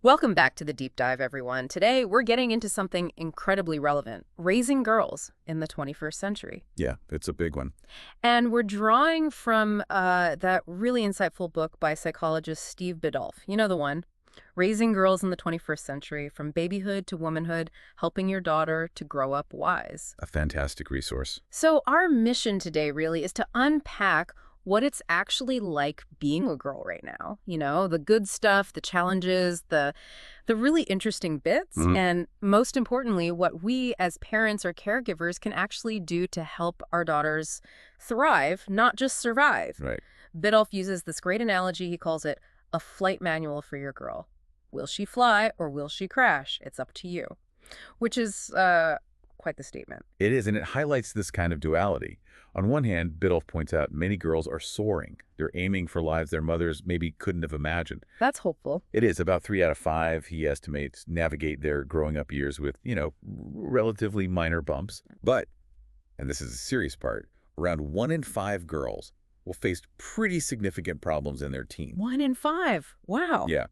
Welcome back to the deep dive, everyone. Today, we're getting into something incredibly relevant, raising girls in the 21st century. Yeah, it's a big one. And we're drawing from that really insightful book by psychologist Steve Biddulph. You know the one, Raising Girls in the 21st Century, From Babyhood to Womanhood, Helping Your Daughter to Grow Up Wise. A fantastic resource. So our mission today really is to unpack what it's actually like being a girl right now. You know, the good stuff, the challenges, the really interesting bits, and most importantly, what we as parents or caregivers can actually do to help our daughters thrive, not just survive. Right. Biddulph uses this great analogy. He calls it a flight manual for your girl. Will she fly or will she crash? It's up to you, which is quite the statement. It is, and it highlights this kind of duality. On one hand, Biddulph points out many girls are soaring. They're aiming for lives their mothers maybe couldn't have imagined. That's hopeful. It is. About 3 out of 5, he estimates, navigate their growing up years with, relatively minor bumps. But, and this is the serious part, around 1 in 5 girls will face pretty significant problems in their teens. 1 in 5. Wow. Yeah.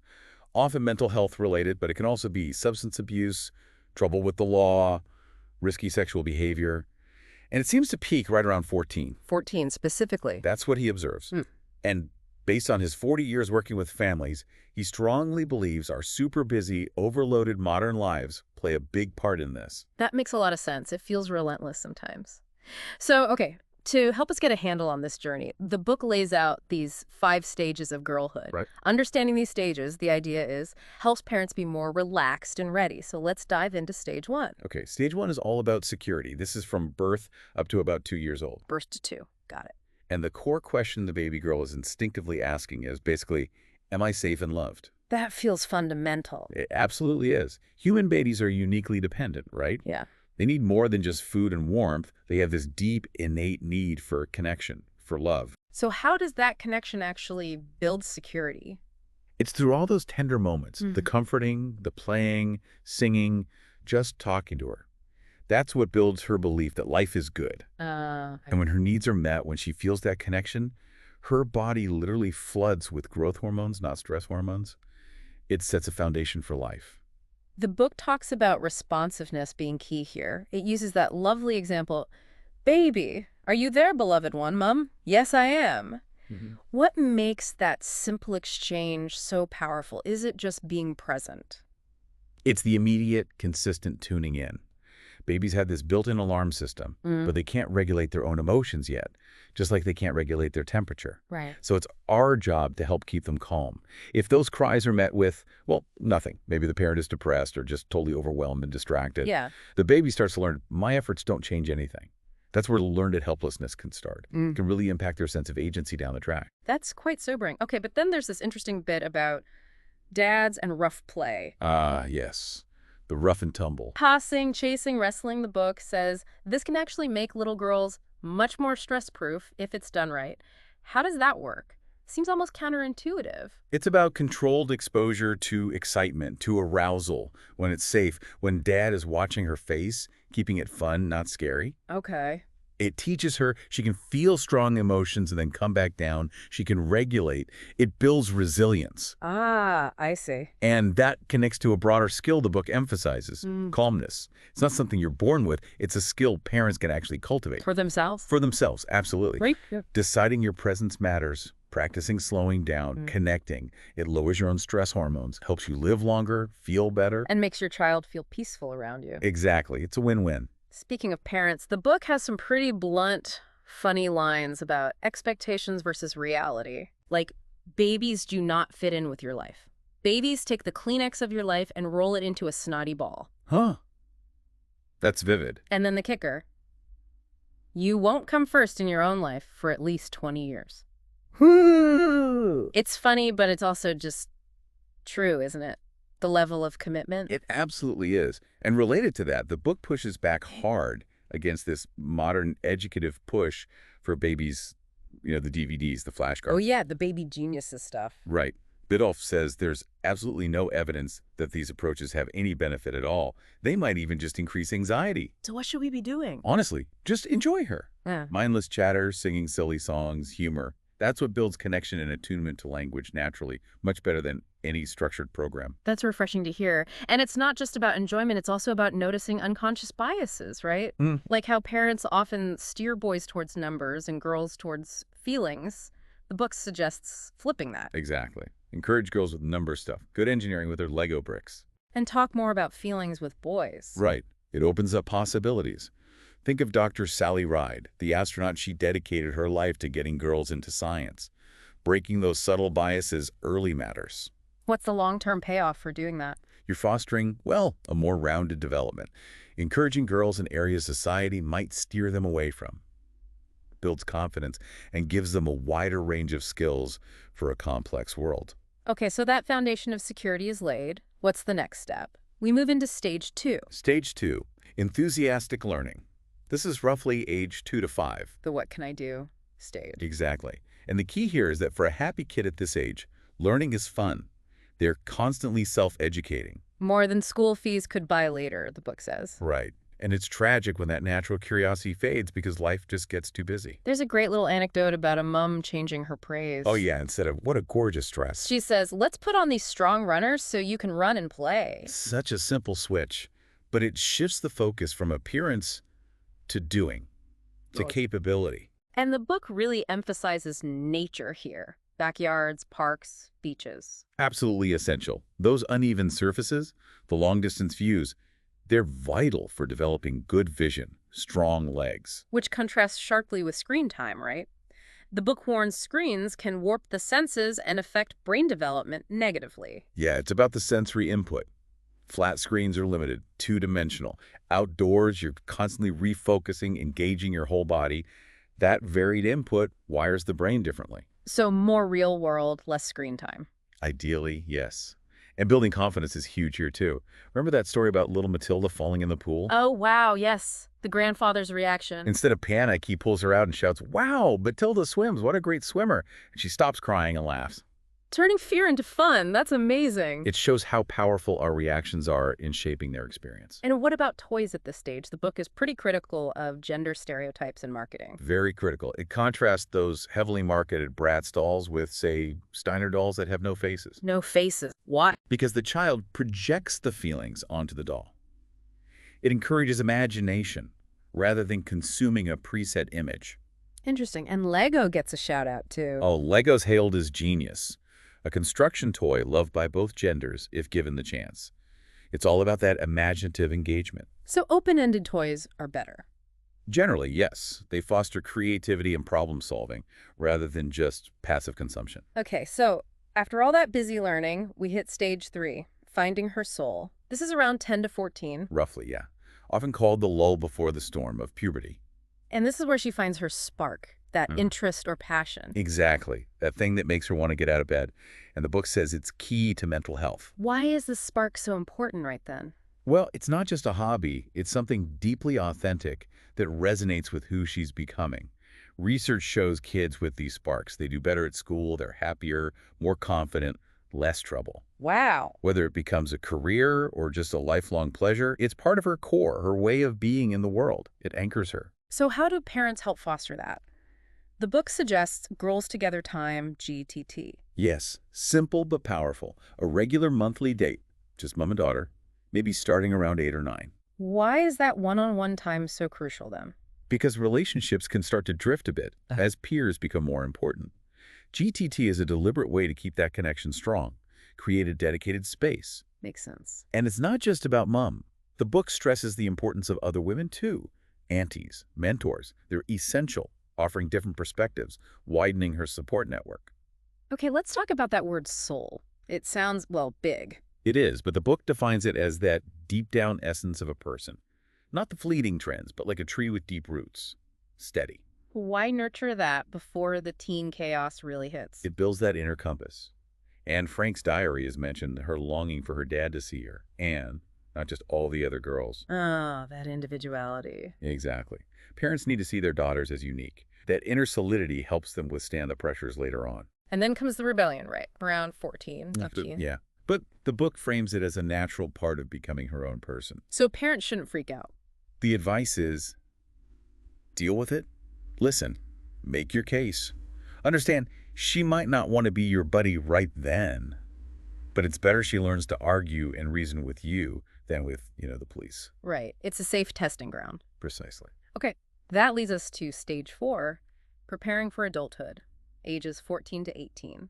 Often mental health related, but it can also be substance abuse, trouble with the law, risky sexual behavior. And it seems to peak right around 14. 14 specifically. That's what he observes. And based on his 40 years working with families, he strongly believes our super busy, overloaded modern lives play a big part in this. That makes a lot of sense. It feels relentless sometimes. So, okay, to help us get a handle on this journey, the book lays out these 5 stages of girlhood. Right. Understanding these stages, the idea is, helps parents be more relaxed and ready. So let's dive into stage 1. Okay, stage 1 is all about security. This is from birth up to about 2 years old. Birth to 2. Got it. And the core question the baby girl is instinctively asking is basically, am I safe and loved? That feels fundamental. It absolutely is. Human babies are uniquely dependent, right? Yeah. They need more than just food and warmth. They have this deep, innate need for connection, for love. So how does that connection actually build security? It's through all those tender moments, the comforting, the playing, singing, just talking to her. That's what builds her belief that life is good. And when her needs are met, when she feels that connection, her body literally floods with growth hormones, not stress hormones. It sets a foundation for life. The book talks about responsiveness being key here. It uses that lovely example, baby, are you there, beloved one, Mom? Yes, I am. What makes that simple exchange so powerful? Is it just being present? It's the immediate, consistent tuning in. Babies have this built-in alarm system, but they can't regulate their own emotions yet, just like they can't regulate their temperature. Right. So it's our job to help keep them calm. If those cries are met with, well, nothing, maybe the parent is depressed or just totally overwhelmed and distracted, Yeah. the baby starts to learn, my efforts don't change anything. That's where learned helplessness can start. It can really impact their sense of agency down the track. That's quite sobering. Okay, but then there's this interesting bit about dads and rough play. Ah, yes. The rough and tumble. Tossing, chasing, wrestling, the book says this can actually make little girls much more stress-proof if it's done right. How does that work? Seems almost counterintuitive. It's about controlled exposure to excitement, to arousal, when it's safe, when dad is watching her face, keeping it fun, not scary. Okay. It teaches her she can feel strong emotions and then come back down. She can regulate. It builds resilience. Ah, I see. And that connects to a broader skill the book emphasizes, calmness. It's not something you're born with. It's a skill parents can actually cultivate. For themselves? For themselves, absolutely. Right. Yeah. Deciding your presence matters, practicing slowing down, connecting. It lowers your own stress hormones, helps you live longer, feel better. And makes your child feel peaceful around you. Exactly. It's a win-win. Speaking of parents, the book has some pretty blunt, funny lines about expectations versus reality. Like, babies do not fit in with your life. Babies take the Kleenex of your life and roll it into a snotty ball. Huh. That's vivid. And then the kicker. You won't come first in your own life for at least 20 years. It's funny, but it's also just true, isn't it? The level of commitment. It absolutely is. And related to that, the book pushes back hard against this modern educative push for babies, the DVDs, the flashcards. Oh, yeah, the baby geniuses stuff. Right. Biddulph says there's absolutely no evidence that these approaches have any benefit at all. They might even just increase anxiety. So what should we be doing? Honestly, just enjoy her. Yeah. Mindless chatter, singing silly songs, humor. That's what builds connection and attunement to language naturally, much better than any structured program. That's refreshing to hear. And it's not just about enjoyment, it's also about noticing unconscious biases, right? Mm. Like how parents often steer boys towards numbers and girls towards feelings. The book suggests flipping that. Exactly. Encourage girls with number stuff. Good engineering with their Lego bricks. And talk more about feelings with boys. Right. It opens up possibilities. Think of Dr. Sally Ride, the astronaut. She dedicated her life to getting girls into science. Breaking those subtle biases early matters. What's the long-term payoff for doing that? You're fostering, well, a more rounded development. Encouraging girls in areas society might steer them away from. Builds confidence and gives them a wider range of skills for a complex world. Okay, so that foundation of security is laid. What's the next step? We move into stage 2. Stage 2, enthusiastic learning. This is roughly age 2 to 5. The what can I do stage. Exactly. And the key here is that for a happy kid at this age, learning is fun. They're constantly self-educating. More than school fees could buy later, the book says. Right. And it's tragic when that natural curiosity fades because life just gets too busy. There's a great little anecdote about a mom changing her praise. Oh yeah, instead of, what a gorgeous dress. She says, let's put on these strong runners so you can run and play. Such a simple switch, but it shifts the focus from appearance to doing, to capability. And the book really emphasizes nature here. Backyards, parks, beaches. Absolutely essential. Those uneven surfaces, the long-distance views, they're vital for developing good vision, strong legs. Which contrasts sharply with screen time, right? The book warns screens can warp the senses and affect brain development negatively. Yeah, it's about the sensory input. Flat screens are limited, two-dimensional. Outdoors, you're constantly refocusing, engaging your whole body. That varied input wires the brain differently. So more real world, less screen time. Ideally, yes. And building confidence is huge here, too. Remember that story about little Matilda falling in the pool? Oh, wow, yes. The grandfather's reaction. Instead of panic, he pulls her out and shouts, "Wow, Matilda swims. What a great swimmer." And she stops crying and laughs. Turning fear into fun. That's amazing. It shows how powerful our reactions are in shaping their experience. And what about toys at this stage? The book is pretty critical of gender stereotypes in marketing. Very critical. It contrasts those heavily marketed Bratz dolls with, say, Steiner dolls that have no faces. No faces. Why? Because the child projects the feelings onto the doll. It encourages imagination rather than consuming a preset image. Interesting. And Lego gets a shout out too. Oh, Lego's hailed as genius. A construction toy loved by both genders if given the chance. It's all about that imaginative engagement. So open-ended toys are better. Generally, yes. They foster creativity and problem solving rather than just passive consumption. Okay, so after all that busy learning, we hit stage 3, finding her soul. This is around 10 to 14. Roughly, yeah. Often called the lull before the storm of puberty. And this is where she finds her spark, that interest or passion. Exactly. That thing that makes her want to get out of bed. And the book says it's key to mental health. Why is the spark so important right then? Well, it's not just a hobby. It's something deeply authentic that resonates with who she's becoming. Research shows kids with these sparks, they do better at school, they're happier, more confident, less trouble. Wow. Whether it becomes a career or just a lifelong pleasure, it's part of her core, her way of being in the world. It anchors her. So how do parents help foster that? The book suggests Girls Together Time, GTT. Yes, simple but powerful. A regular monthly date, just mom and daughter, maybe starting around 8 or 9. Why is that one-on-one time so crucial then? Because relationships can start to drift a bit as peers become more important. GTT is a deliberate way to keep that connection strong, create a dedicated space. Makes sense. And it's not just about mom. The book stresses the importance of other women too. Aunties, mentors, they're essential, offering different perspectives, widening her support network. Okay, let's talk about that word soul. It sounds, well, big. It is, but the book defines it as that deep-down essence of a person. Not the fleeting trends, but like a tree with deep roots. Steady. Why nurture that before the teen chaos really hits? It builds that inner compass. Anne Frank's diary has mentioned her longing for her dad to see her, and not just all the other girls. Ah, that individuality. Exactly. Parents need to see their daughters as unique. That inner solidity helps them withstand the pressures later on. And then comes the rebellion, right? Around 14, up to you. Yeah. But the book frames it as a natural part of becoming her own person. So parents shouldn't freak out. The advice is, deal with it, listen, make your case. Understand, she might not want to be your buddy right then, but it's better she learns to argue and reason with you than with, the police. Right. It's a safe testing ground. Precisely. Okay. That leads us to stage 4, preparing for adulthood, ages 14 to 18.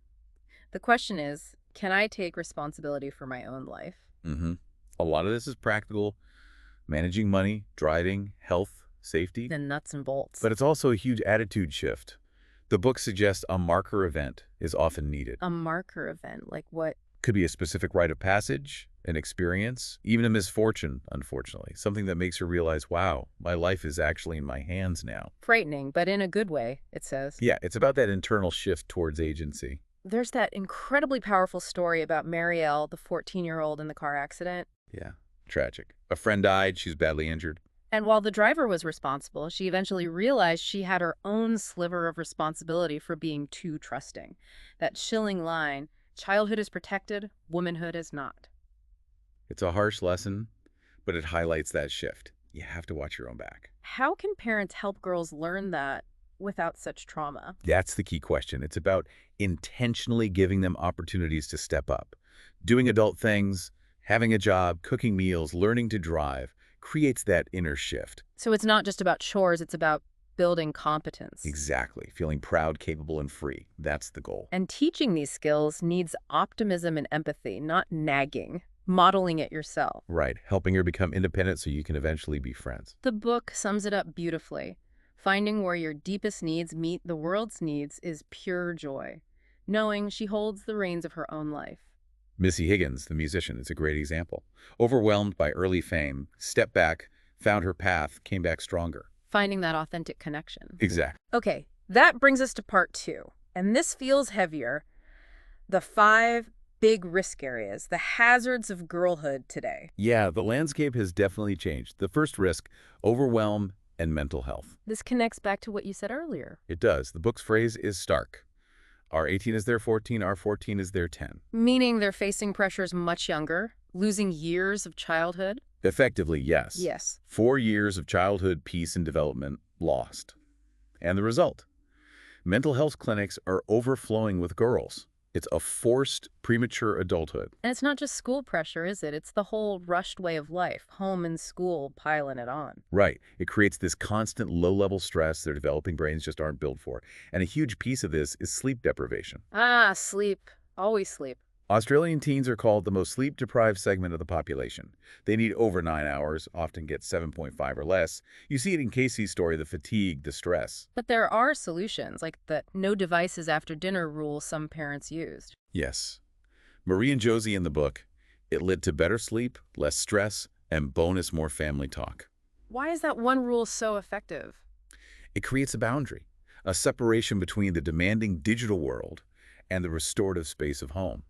The question is, can I take responsibility for my own life? A lot of this is practical, managing money, driving, health, safety. The nuts and bolts. But it's also a huge attitude shift. The book suggests a marker event is often needed. A marker event? Like what? Could be a specific rite of passage, an experience, even a misfortune, unfortunately. Something that makes her realize, wow, my life is actually in my hands now. Frightening, but in a good way, it says. Yeah, it's about that internal shift towards agency. There's that incredibly powerful story about Marielle, the 14-year-old in the car accident. Yeah, tragic. A friend died, she's badly injured. And while the driver was responsible, she eventually realized she had her own sliver of responsibility for being too trusting. That chilling line, childhood is protected, womanhood is not. It's a harsh lesson, but it highlights that shift. You have to watch your own back. How can parents help girls learn that without such trauma? That's the key question. It's about intentionally giving them opportunities to step up. Doing adult things, having a job, cooking meals, learning to drive, creates that inner shift. So it's not just about chores, it's about building competence. Exactly. Feeling proud, capable, and free. That's the goal. And teaching these skills needs optimism and empathy, not nagging. Modeling it yourself. Right. Helping her become independent so you can eventually be friends. The book sums it up beautifully. Finding where your deepest needs meet the world's needs is pure joy. Knowing she holds the reins of her own life. Missy Higgins, the musician, is a great example. Overwhelmed by early fame, stepped back, found her path, came back stronger. Finding that authentic connection. Exactly. Okay, that brings us to part 2. And this feels heavier. The 5 big risk areas, the hazards of girlhood today. Yeah, the landscape has definitely changed. The first risk, overwhelm and mental health. This connects back to what you said earlier. It does. The book's phrase is stark. Our 18 is their 14, our 14 is their 10. Meaning they're facing pressures much younger, losing years of childhood? Effectively, yes. Yes. 4 years of childhood peace and development lost. And the result? Mental health clinics are overflowing with girls. It's a forced, premature adulthood. And it's not just school pressure, is it? It's the whole rushed way of life, home and school piling it on. Right. It creates this constant low-level stress their developing brains just aren't built for. And a huge piece of this is sleep deprivation. Ah, sleep. Always sleep. Australian teens are called the most sleep-deprived segment of the population. They need over 9 hours, often get 7.5 or less. You see it in Casey's story, the fatigue, the stress. But there are solutions, like the no devices after dinner rule some parents used. Yes. Marie and Josie in the book, it led to better sleep, less stress, and bonus more family talk. Why is that one rule so effective? It creates a boundary, a separation between the demanding digital world and the restorative space of home,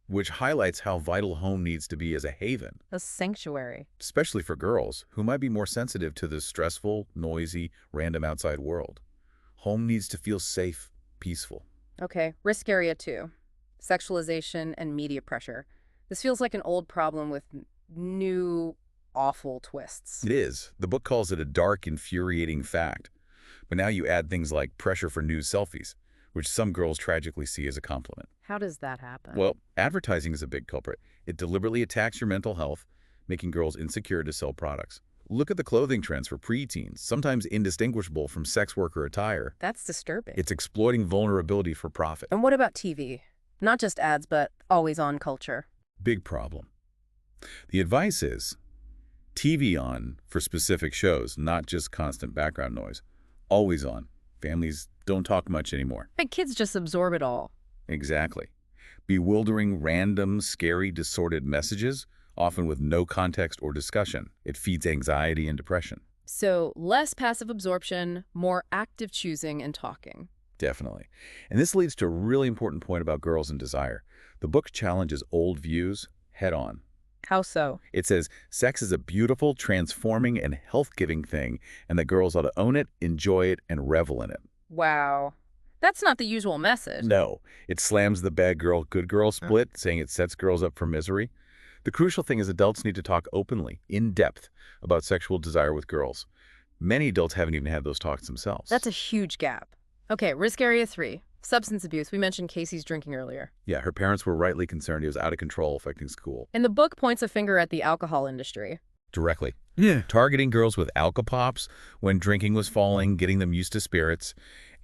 which highlights how vital home needs to be as a haven. A sanctuary. Especially for girls who might be more sensitive to the stressful, noisy, random outside world. Home needs to feel safe, peaceful. Okay, risk area 2. Sexualization and media pressure. This feels like an old problem with new, awful twists. It is. The book calls it a dark, infuriating fact. But now you add things like pressure for nude selfies, which some girls tragically see as a compliment. How does that happen? Well, advertising is a big culprit. It deliberately attacks your mental health, making girls insecure to sell products. Look at the clothing trends for preteens, sometimes indistinguishable from sex worker attire. That's disturbing. It's exploiting vulnerability for profit. And what about TV? Not just ads, but always-on culture. Big problem. The advice is TV on for specific shows, not just constant background noise. Always on. Families don't talk much anymore. But kids just absorb it all. Exactly. Bewildering, random, scary, distorted messages, often with no context or discussion. It feeds anxiety and depression. So less passive absorption, more active choosing and talking. Definitely. And this leads to a really important point about girls and desire. The book challenges old views head on. How so? It says sex is a beautiful, transforming, and health-giving thing, and that girls ought to own it, enjoy it, and revel in it. Wow. That's not the usual message. No. It slams the bad girl, good girl split, saying it sets girls up for misery. The crucial thing is adults need to talk openly, in depth, about sexual desire with girls. Many adults haven't even had those talks themselves. That's a huge gap. Okay, risk area 3, Substance abuse. We mentioned Casey's drinking earlier. Yeah, her parents were rightly concerned he was out of control, affecting school. And the book points a finger at the alcohol industry. Directly. Yeah. Targeting girls with alcopops when drinking was falling, getting them used to spirits.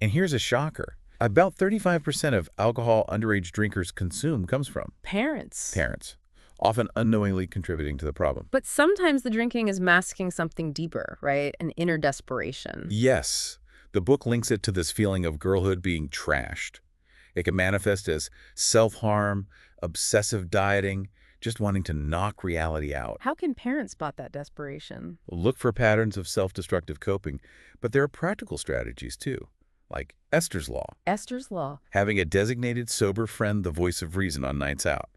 And here's a shocker. About 35% of alcohol underage drinkers consume comes from Parents. parents, often unknowingly contributing to the problem. But sometimes the drinking is masking something deeper, right? An inner desperation. Yes, the book links it to this feeling of girlhood being trashed. It can manifest as self-harm, obsessive dieting, just wanting to knock reality out. How can parents spot that desperation? Look for patterns of self-destructive coping, but there are practical strategies too, like Esther's Law, Esther's Law. having a designated sober friend the voice of reason on nights out,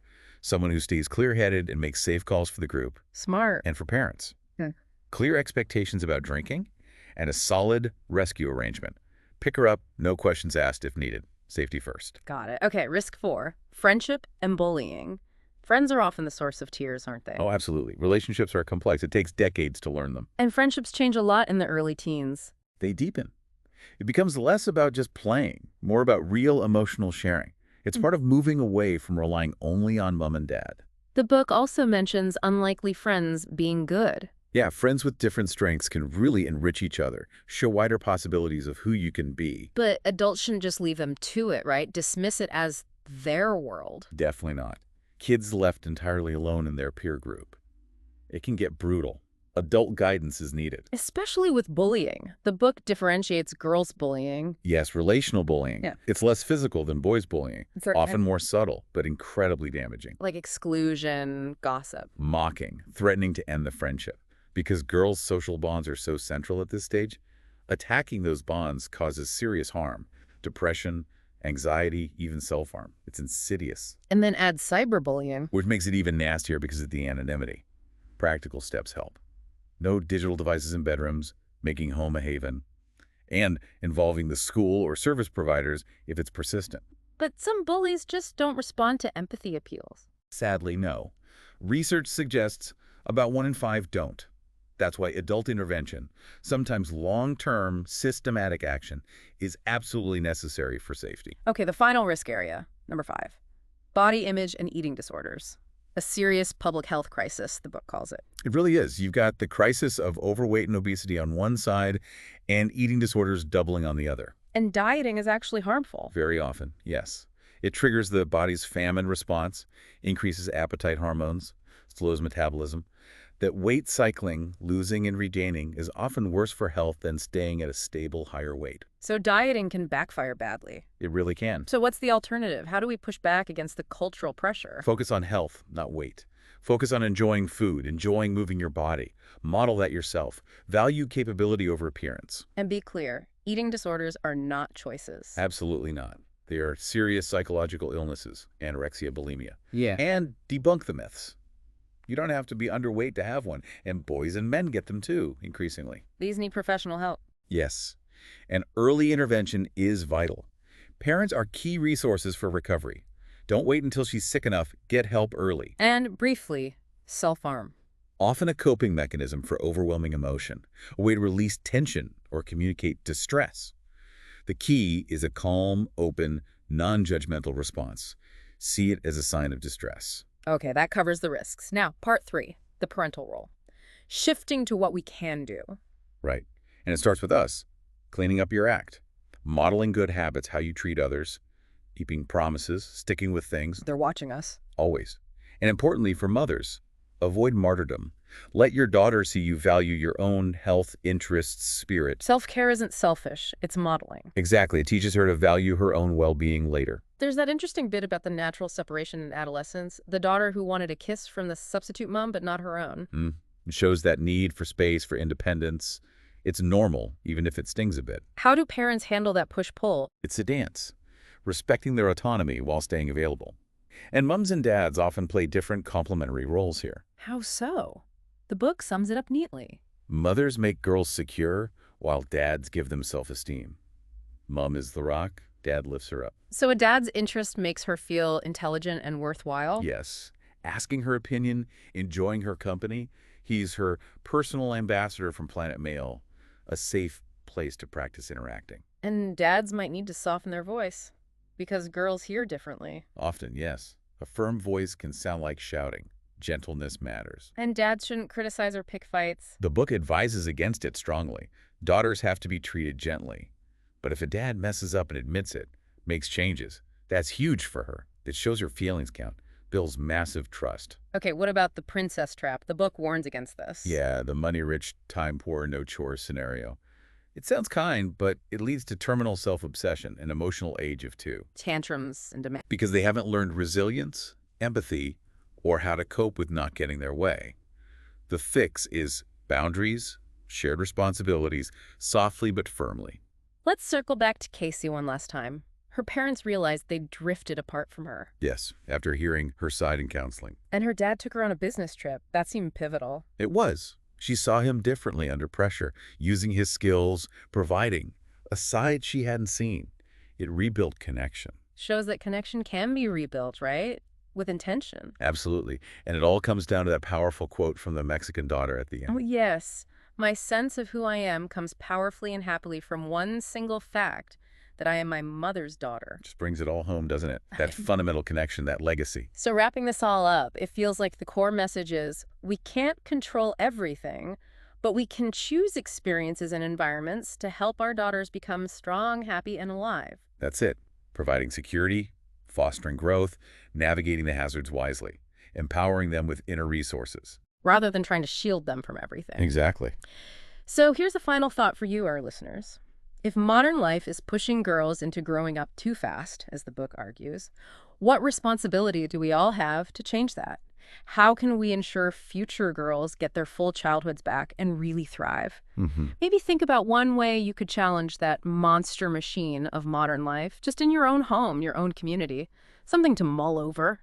someone who stays clear-headed and makes safe calls for the group Smart. and for parents. Okay. Clear expectations about drinking and a solid rescue arrangement. Pick her up, no questions asked if needed. Safety first. Got it. Okay, risk 4. Friendship and bullying. Friends are often the source of tears, aren't they? Oh, absolutely. Relationships are complex. It takes decades to learn them. And friendships change a lot in the early teens. They deepen. It becomes less about just playing, more about real emotional sharing. It's part of moving away from relying only on mom and dad. The book also mentions unlikely friends being good. Yeah, friends with different strengths can really enrich each other, show wider possibilities of who you can be. But adults shouldn't just leave them to it, right? Dismiss it as their world. Definitely not. Kids left entirely alone in their peer group. It can get brutal. Adult guidance is needed. Especially with bullying. The book differentiates girls' bullying. Yes, relational bullying. Yeah. It's less physical than boys bullying, Certain often more subtle, but incredibly damaging. like exclusion, gossip. Mocking, threatening to end the friendship. Because girls' social bonds are so central at this stage, attacking those bonds causes serious harm, depression, anxiety, even self-harm. It's insidious, And then add cyberbullying. which makes it even nastier because of the anonymity. Practical steps help. No digital devices in bedrooms, making home a haven, and involving the school or service providers if it's persistent. But some bullies just don't respond to empathy appeals. Sadly, no. Research suggests about 1 in 5 don't. That's why adult intervention, sometimes long-term systematic action, is absolutely necessary for safety. Okay, the final risk area, number 5. Body image and eating disorders. A serious public health crisis, the book calls it. It really is. You've got the crisis of overweight and obesity on one side and eating disorders doubling on the other. And dieting is actually harmful. Very often, yes. It triggers the body's famine response, increases appetite hormones, slows metabolism. That weight cycling, losing and regaining, is often worse for health than staying at a stable, higher weight. So dieting can backfire badly. It really can. So what's the alternative? How do we push back against the cultural pressure? Focus on health, not weight. Focus on enjoying food, enjoying moving your body. Model that yourself. Value capability over appearance. And be clear, eating disorders are not choices. Absolutely not. They are serious psychological illnesses, anorexia, bulimia. Yeah. And debunk the myths. You don't have to be underweight to have one, and boys and men get them too, increasingly. These need professional help. Yes, and early intervention is vital. Parents are key resources for recovery. Don't wait until she's sick enough. Get help early. And briefly, self-harm. Often a coping mechanism for overwhelming emotion, a way to release tension or communicate distress. The key is a calm, open, non-judgmental response. See it as a sign of distress. Okay, that covers the risks. Now, part 3, the parental role. Shifting to what we can do. Right. And it starts with us, cleaning up your act, modeling good habits, how you treat others, keeping promises, sticking with things, They're watching us. always. And importantly for mothers, avoid martyrdom. Let your daughter see you value your own health, interests, spirit. Self-care isn't selfish, it's modeling. Exactly. It teaches her to value her own well-being later. There's that interesting bit about the natural separation in adolescence, the daughter who wanted a kiss from the substitute mom but not her own. It shows that need for space, for independence. It's normal, even if it stings a bit. How do parents handle that push-pull? It's a dance, respecting their autonomy while staying available. And mums and dads often play different complementary roles here. How so? The book sums it up neatly. Mothers make girls secure, while dads give them self-esteem. Mom is the rock, dad lifts her up. So a dad's interest makes her feel intelligent and worthwhile? Yes, asking her opinion, enjoying her company. He's her personal ambassador from Planet Male, a safe place to practice interacting. And dads might need to soften their voice. Because girls hear differently. Often, yes. A firm voice can sound like shouting. Gentleness matters. And dads shouldn't criticize or pick fights. The book advises against it strongly. Daughters have to be treated gently. But if a dad messes up and admits it, makes changes, that's huge for her. It shows her feelings count, builds massive trust. Okay, what about the princess trap? The book warns against this. Yeah, the money-rich, time-poor, no-chores scenario. It sounds kind, but it leads to terminal self-obsession, an emotional age of 2. Tantrums and demand. Because they haven't learned resilience, empathy, or how to cope with not getting their way. The fix is boundaries, shared responsibilities, softly but firmly. Let's circle back to Casey one last time. Her parents realized they'd drifted apart from her. Yes, after hearing her side in counseling. And her dad took her on a business trip. That seemed pivotal. It was. She saw him differently under pressure, using his skills, providing a side she hadn't seen. It rebuilt connection. Shows that connection can be rebuilt, right? With intention. Absolutely. And it all comes down to that powerful quote from the Mexican daughter at the end. Oh, yes. My sense of who I am comes powerfully and happily from one single fact, that I am my mother's daughter. Just brings it all home, doesn't it? That fundamental connection, that legacy. So wrapping this all up, it feels like the core message is we can't control everything, but we can choose experiences and environments to help our daughters become strong, happy, and alive. That's it. Providing security, fostering growth, navigating the hazards wisely, empowering them with inner resources. Rather than trying to shield them from everything. Exactly. So here's a final thought for you, our listeners. If modern life is pushing girls into growing up too fast, as the book argues, what responsibility do we all have to change that? How can we ensure future girls get their full childhoods back and really thrive? Maybe think about one way you could challenge that monster machine of modern life, just in your own home, your own community. Something to mull over.